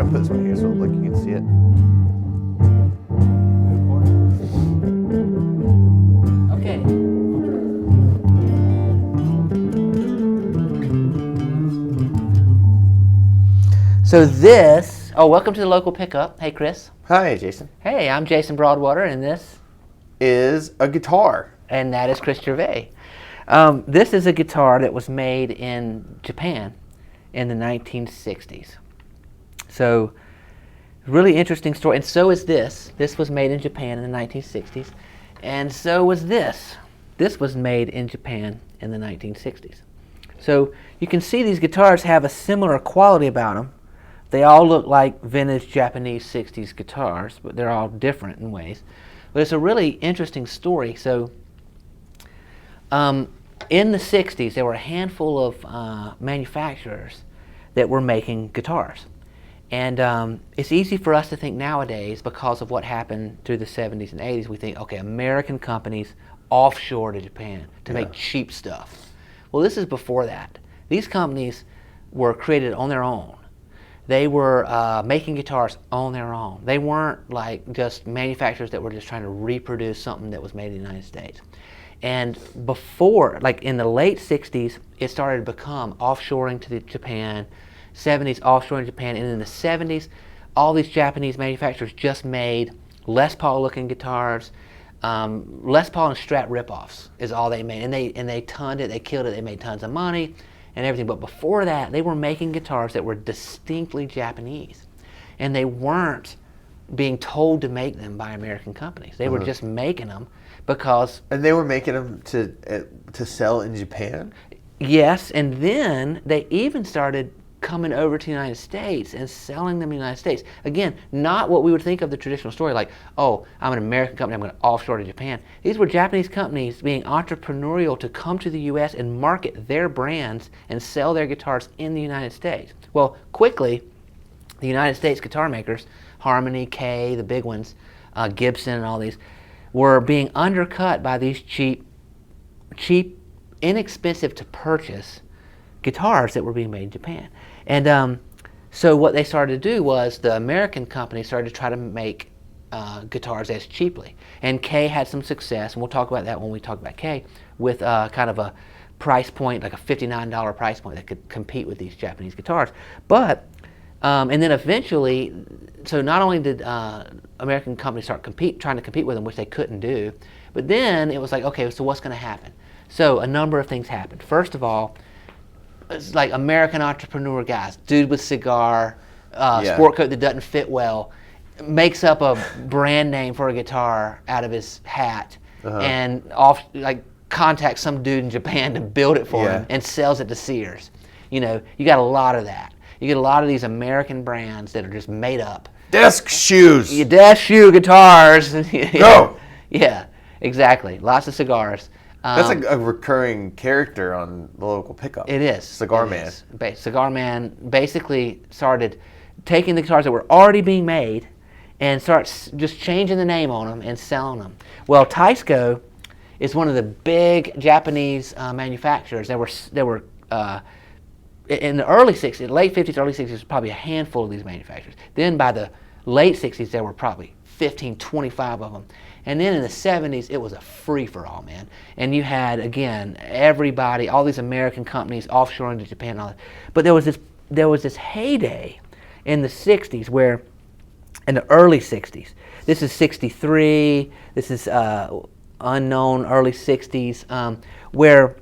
gonna put this one here so like you can see it. Okay. So this, welcome to the local pickup. Hey, Chris. Hi, Jason. Hey, I'm Jason Broadwater, and this is a guitar. And that is Cristian Vey. This is a guitar that was made in Japan in the 1960s. So, really interesting story. And so is this. This was made in Japan in the 1960s. And so was this. This was made in Japan in the 1960s. So, you can see these guitars have a similar quality about them. They all look like vintage Japanese 60s guitars, but they're all different in ways. But it's a really interesting story. So, in the 60s, there were a handful of manufacturers that were making guitars. And it's easy for us to think nowadays, because of what happened through the 70s and 80s, we think, okay, American companies offshore to Japan to make cheap stuff. Well, this is before that. These companies were created on their own. They were making guitars on their own. They weren't like just manufacturers that were just trying to reproduce something that was made in the United States. And before, like in the late 60s, it started to become offshoring to Japan, 70s offshoring to Japan, and in the 70s, all these Japanese manufacturers just made Les Paul looking guitars. Les Paul and Strat ripoffs is all they made, and they tonned it, they killed it, they made tons of money and everything. But before that, they were making guitars that were distinctly Japanese, and they weren't being told to make them by American companies. They were just making them because... And they were making them to sell in Japan? Yes, and then they even started coming over to the United States and selling them in the United States. Again, not what we would think of the traditional story, like, oh, I'm an American company, I'm going to offshore to Japan. These were Japanese companies being entrepreneurial to come to the U.S. and market their brands and sell their guitars in the United States. Well, quickly, the United States guitar makers, Harmony, Kay, the big ones, Gibson and all these, were being undercut by these cheap, inexpensive to purchase guitars that were being made in Japan. And so what they started to do was the American company started to try to make guitars as cheaply. And Kay had some success, and we'll talk about that when we talk about Kay, with kind of a price point, like a $59 price point that could compete with these Japanese guitars. But and then eventually, so not only did American companies start trying to compete with them, which they couldn't do, but then it was like, okay, so what's going to happen? So a number of things happened. First of all, it's like American entrepreneur guys, dude with cigar, sport coat that doesn't fit well, makes up a brand name for a guitar out of his hat, and contacts some dude in Japan to build it for him and sells it to Sears. You know, you got a lot of that. You get a lot of these American brands that are just made up. Desk shoes. Desk shoe guitars. Go. Yeah, exactly. Lots of cigars. That's like a recurring character on the local pickup. It is. Cigar Man. Cigar Man basically started taking the guitars that were already being made and starts just changing the name on them and selling them. Well, Taisco is one of the big Japanese manufacturers. There were in the early 60s, late 50s, early 60s, probably a handful of these manufacturers. Then by the late 60s, there were probably 15, 25 of them. And then in the 70s, it was a free-for-all, man. And you had, again, everybody, all these American companies offshoring to Japan and all that. But there was this heyday in the 60s where, in the early 60s, this is 63, this is unknown early 60s, where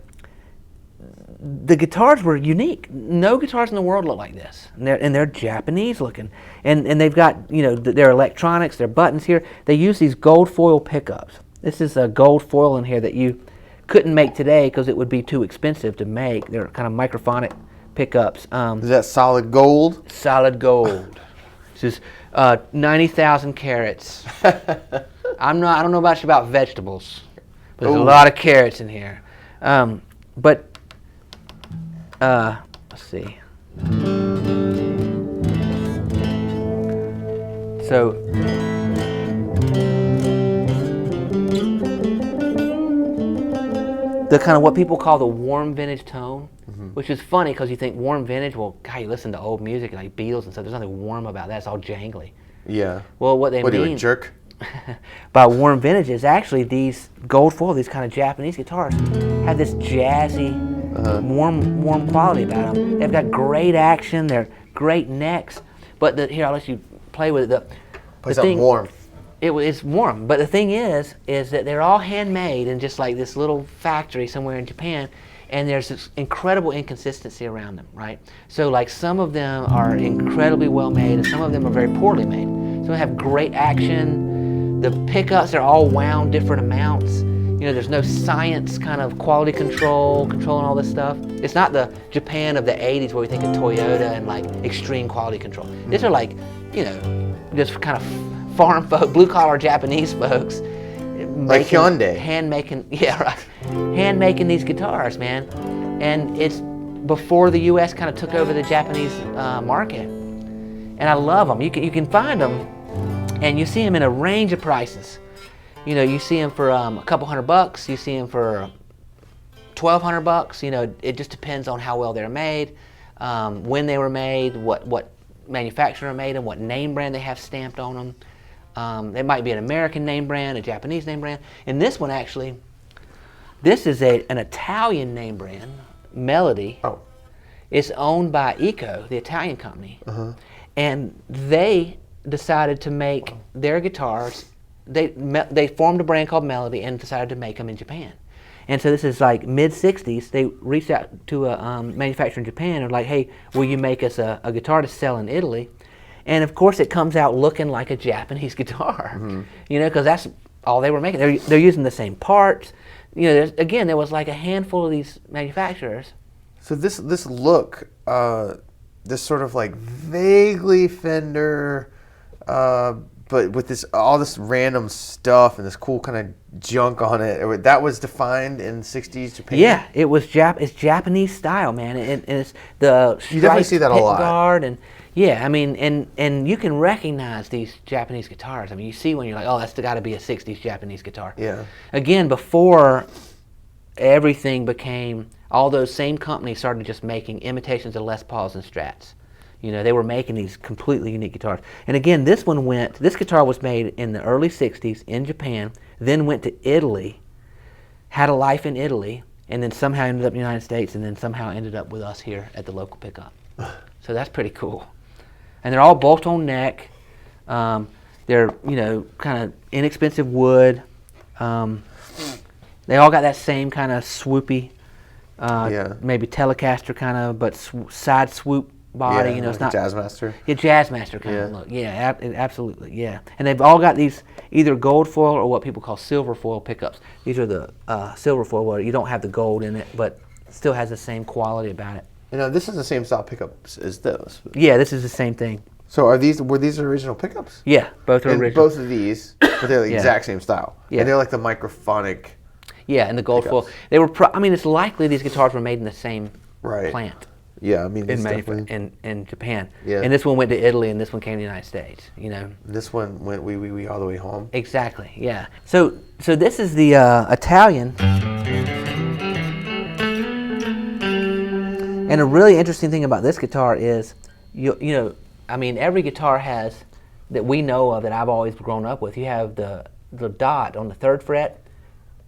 the guitars were unique. No guitars in the world look like this, and they're Japanese looking, and they've got, you know, their electronics, their buttons here. They use these gold foil pickups. This is a gold foil in here that you couldn't make today because it would be too expensive to make. They're kind of microphonic pickups. Is that solid gold? Solid gold. This is 90,000 carats. I don't know much about vegetables, but there's a lot of carats in here. Let's see. So, the kind of what people call the warm vintage tone, which is funny because you think warm vintage, well, God, you listen to old music like Beatles and stuff, there's nothing warm about that, it's all jangly. Yeah. Well, what they What mean do you, a jerk? by warm vintage is actually these gold foil, these kind of Japanese guitars, have this jazzy, warm quality about them. They've got great action, they're great necks, but here, I'll let you play with it. Play something warm. It's warm, but the thing is that they're all handmade in just like this little factory somewhere in Japan, and there's this incredible inconsistency around them, right? So like some of them are incredibly well made, and some of them are very poorly made. Some have great action. The pickups are all wound different amounts. You know, there's no science kind of quality controlling all this stuff. It's not the Japan of the 80s where we think of Toyota and like extreme quality control. These are like, you know, just kind of farm folk, blue-collar Japanese folks, like Hyundai, hand making these guitars, man. And it's before the U.S. kind of took over the Japanese market. And I love them. You can find them, and you see them in a range of prices. You know, you see them for a couple $100. You see them for $1,200. You know, it just depends on how well they're made, when they were made, what manufacturer made them, what name brand they have stamped on them. It might be an American name brand, a Japanese name brand. And this one actually, this is an Italian name brand, Melody. Oh. It's owned by Eco, the Italian company. And they decided to make their guitars, they formed a brand called Melody and decided to make them in Japan. And so this is like mid-60s, they reached out to a manufacturer in Japan and like, hey, will you make us a guitar to sell in Italy? And of course it comes out looking like a Japanese guitar, you know, because that's all they were making. They're using the same parts. You know, again, there was like a handful of these manufacturers. So this look, this sort of like vaguely Fender, but with all this random stuff and this cool kind of junk on it, that was defined in '60s Japan. Yeah, it was it's Japanese style, man, and it's the you definitely see that a lot. Guard and yeah, I mean, and you can recognize these Japanese guitars. I mean, you see one, you're like, oh, that's got to be a '60s Japanese guitar. Yeah. Again, before everything became, all those same companies started just making imitations of Les Pauls and Strats. You know, they were making these completely unique guitars. And again, this guitar was made in the early '60s in Japan, then went to Italy, had a life in Italy, and then somehow ended up in the United States, and then somehow ended up with us here at the local pickup. So that's pretty cool. And they're all bolt-on neck. They're, you know, kind of inexpensive wood. They all got that same kind of swoopy, maybe Telecaster kind of, but side swoop body. You know, it's like not Jazzmaster. Yeah, Jazzmaster kind of look. Yeah, absolutely. Yeah, and they've all got these either gold foil or what people call silver foil pickups. These are the silver foil where you don't have the gold in it, but it still has the same quality about it. You know, this is the same style pickups as those. Yeah, this is the same thing. So were these original pickups? Yeah, both are original. Both of these, but they're the exact same style. Yeah. And they're like the microphonic. Yeah, and the gold foil. They were. I mean, it's likely these guitars were made in the same plant. Yeah, I mean, in Japan. Yeah. And this one went to Italy, and this one came to the United States. You know. This one went we all the way home. Exactly. Yeah. So this is the Italian. And a really interesting thing about this guitar is, you know, I mean, every guitar has, that we know of, that I've always grown up with, you have the dot on the 3rd fret,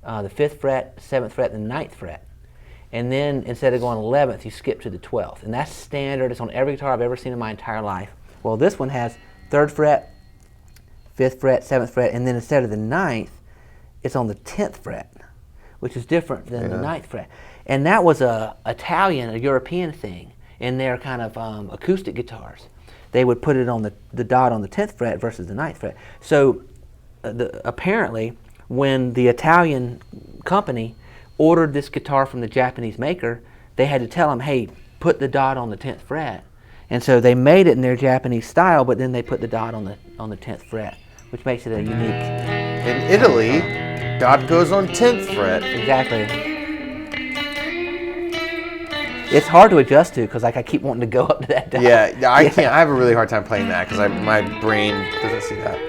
the 5th fret, 7th fret, and the 9th fret. And then instead of going 11th, you skip to the 12th. And that's standard. It's on every guitar I've ever seen in my entire life. Well, this one has 3rd fret, 5th fret, 7th fret, and then instead of the 9th, it's on the 10th fret, which is different than the 9th fret. And that was a European thing in their kind of acoustic guitars. They would put it on the dot on the 10th fret versus the 9th fret. So apparently, when the Italian company ordered this guitar from the Japanese maker, they had to tell them, hey, put the dot on the 10th fret. And so they made it in their Japanese style, but then they put the dot on the 10th fret, which makes it a unique. In Italy, dot goes on 10th fret. Exactly. It's hard to adjust to because like I keep wanting to go up to that dot. Yeah, I can't. I have a really hard time playing that because my brain doesn't see that.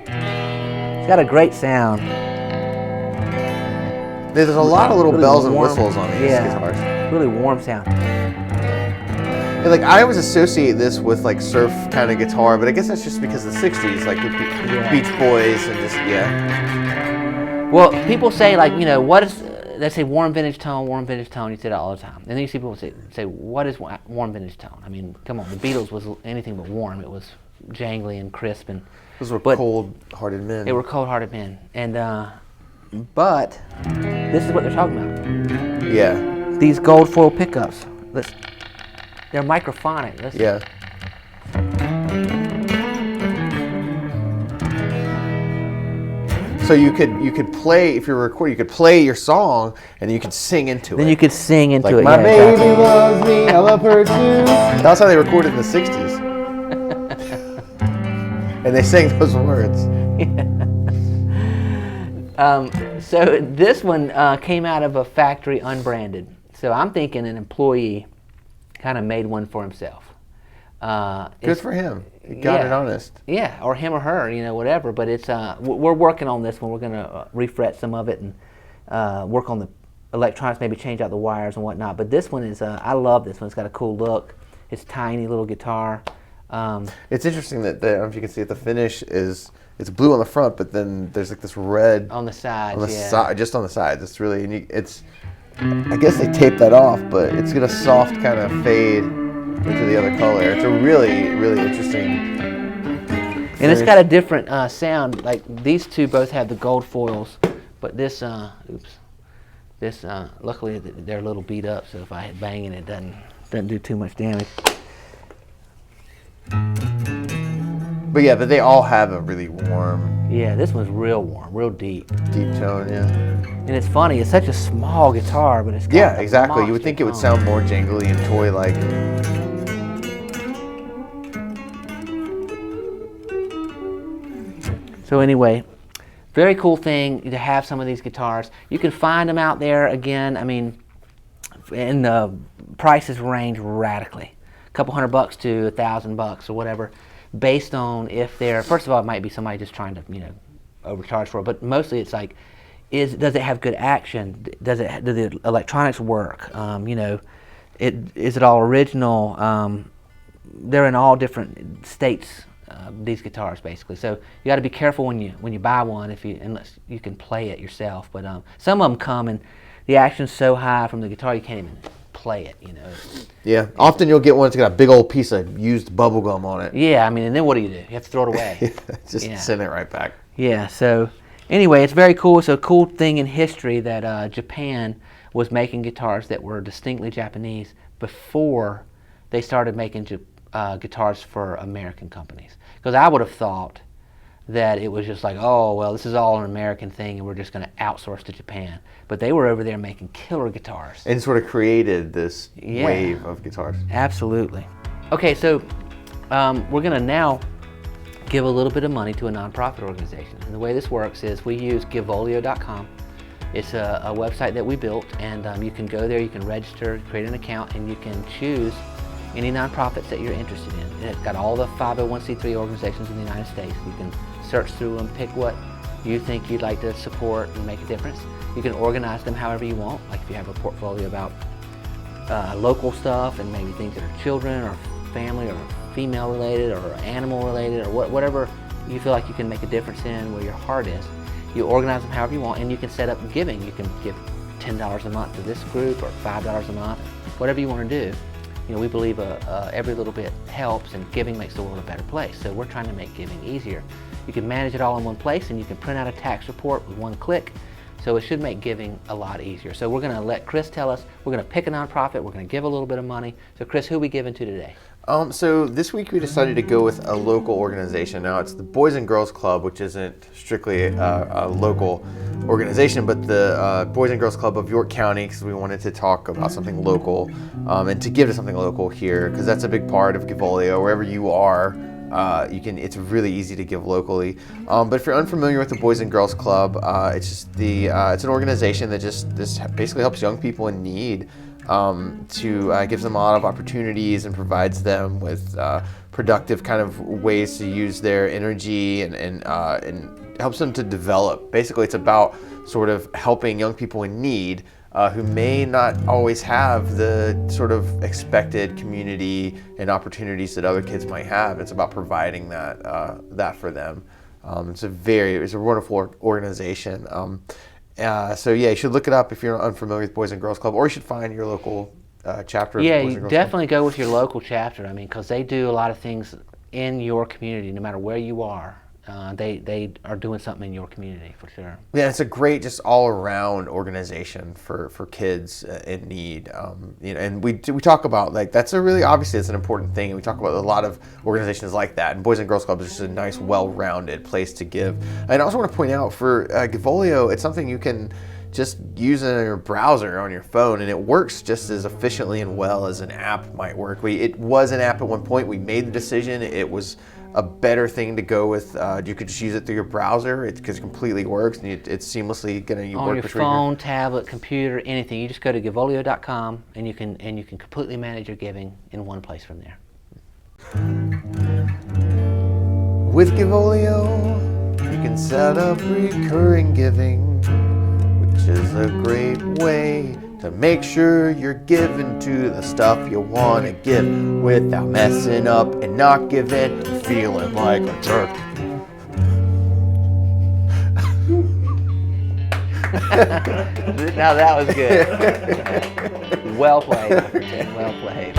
It's got a great sound. There's a lot of little really bells and warm. whistles on these guitars. Really warm sound. And like I always associate this with like surf kind of guitar, but I guess that's just because of the '60s, like with Beach Boys and just Well, people say like, you know, what is? They say warm vintage tone, warm vintage tone. You say that all the time, and then you see people say, what is warm vintage tone? I mean, come on, the Beatles was anything but warm. It was jangly and crisp, and those were cold-hearted men. They were cold-hearted men, and but this is what they're talking about. Yeah. These gold foil pickups. They're microphonic. Listen. Yeah. So you could play, if you're recording, you could play your song and you could sing into it. Then you could sing into like, it. My baby loves me, I love her too. That's how they recorded in the '60s. And they sang those words. So this one came out of a factory unbranded. So I'm thinking an employee kind of made one for himself. Good for him. He got it honest. Yeah, or him or her, you know, whatever. But it's we're working on this one. We're going to refret some of it and work on the electronics, maybe change out the wires and whatnot. But this one is, I love this one. It's got a cool look. It's tiny little guitar. It's interesting that I don't know if you can see it. The finish is it's blue on the front, but then there's like this red on the sides. On the side, just on the sides. It's really unique. I guess they taped that off, but it's got a soft kind of fade into the other color. It's a really, really interesting. And it's got a different sound. Like these two both have the gold foils, but this, luckily they're a little beat up. So if I hit banging, it doesn't do too much damage. But yeah, but they all have a really warm. Yeah, this one's real warm, real deep. Deep tone, yeah. And it's funny, it's such a small guitar, but it's got exactly. You would think it would sound more jangly and toy-like. So anyway, very cool thing to have some of these guitars. You can find them out there again. I mean, and the prices range radically. A couple $100 to $1,000 or whatever, based on if they're, first of all, it might be somebody just trying to, you know, overcharge for it, but mostly it's like, does it have good action? Do the electronics work? You know, is it all original? They're in all different states, these guitars basically. So you got to be careful when you buy one, unless you can play it yourself. But some of them come and the action's so high from the guitar you can't even play it, you know. Yeah, often you'll get one that's got a big old piece of used bubble gum on it. Yeah, I mean, and then what do? You have to throw it away. Just send it right back. Yeah, so anyway, it's very cool. It's a cool thing in history that Japan was making guitars that were distinctly Japanese before they started making guitars for American companies. Because I would have thought that it was just like, oh, well, this is all an American thing and we're just going to outsource to Japan. But they were over there making killer guitars. And sort of created this wave of guitars. Absolutely. Okay, so we're going to now give a little bit of money to a nonprofit organization. And the way this works is we use Givolio.com. It's a website that we built, and you can go there, you can register, create an account, and you can choose any nonprofits that you're interested in. And it's got all the 501c3 organizations in the United States. You can search through them, pick what you think you'd like to support and make a difference. You can organize them however you want, like if you have a portfolio about local stuff and maybe things that are children or family or female related or animal related or whatever you feel like you can make a difference in, where your heart is. You organize them however you want, and you can set up giving. You can give $10 a month to this group or $5 a month, whatever you want to do. You know, we believe every little bit helps, and giving makes the world a better place. So we're trying to make giving easier. You can manage it all in one place, and you can print out a tax report with one click. So it should make giving a lot easier. So we're going to let Chris tell us. We're going to pick a nonprofit. We're going to give a little bit of money. So Chris, who are we giving to today? So this week we decided to go with a local organization. Now it's the Boys and Girls Club, which isn't strictly a local organization, but the Boys and Girls Club of York County, because we wanted to talk about something local and to give to something local here, because that's a big part of Givolio. Wherever you are, it's really easy to give locally. But if you're unfamiliar with the Boys and Girls Club, it's an organization that just basically helps young people in need. Gives them a lot of opportunities and provides them with productive kind of ways to use their energy and helps them to develop. Basically, it's about sort of helping young people in need who may not always have the sort of expected community and opportunities that other kids might have. It's about providing that for them. It's a wonderful organization. So yeah, you should look it up if you're unfamiliar with Boys and Girls Club, or you should find your local chapter of Yeah, Boys you and Girls definitely go with your local chapter. I mean, because they do a lot of things in your community, no matter where you are. They are doing something in your community for sure. Yeah, it's a great, just all-around organization for kids in need. And we talk about, like, that's obviously it's an important thing, and we talk about a lot of organizations like that. And Boys and Girls Club is just a nice, well-rounded place to give. And I also want to point out for Givolio, it's something you can just use in your browser on your phone, and it works just as efficiently and well as an app might work. It was an app at one point. We made the decision. It was a better thing to go with. You could just use it through your browser because it completely works, and it's seamlessly going to work on your phone, tablet, computer, anything. You just go to givolio.com and you can completely manage your giving in one place from there. With Givolio, you can set up recurring giving, which is a great way to make sure you're giving to the stuff you want to give without messing up and not giving, feeling like a jerk. Now that was good. Well played. Well played.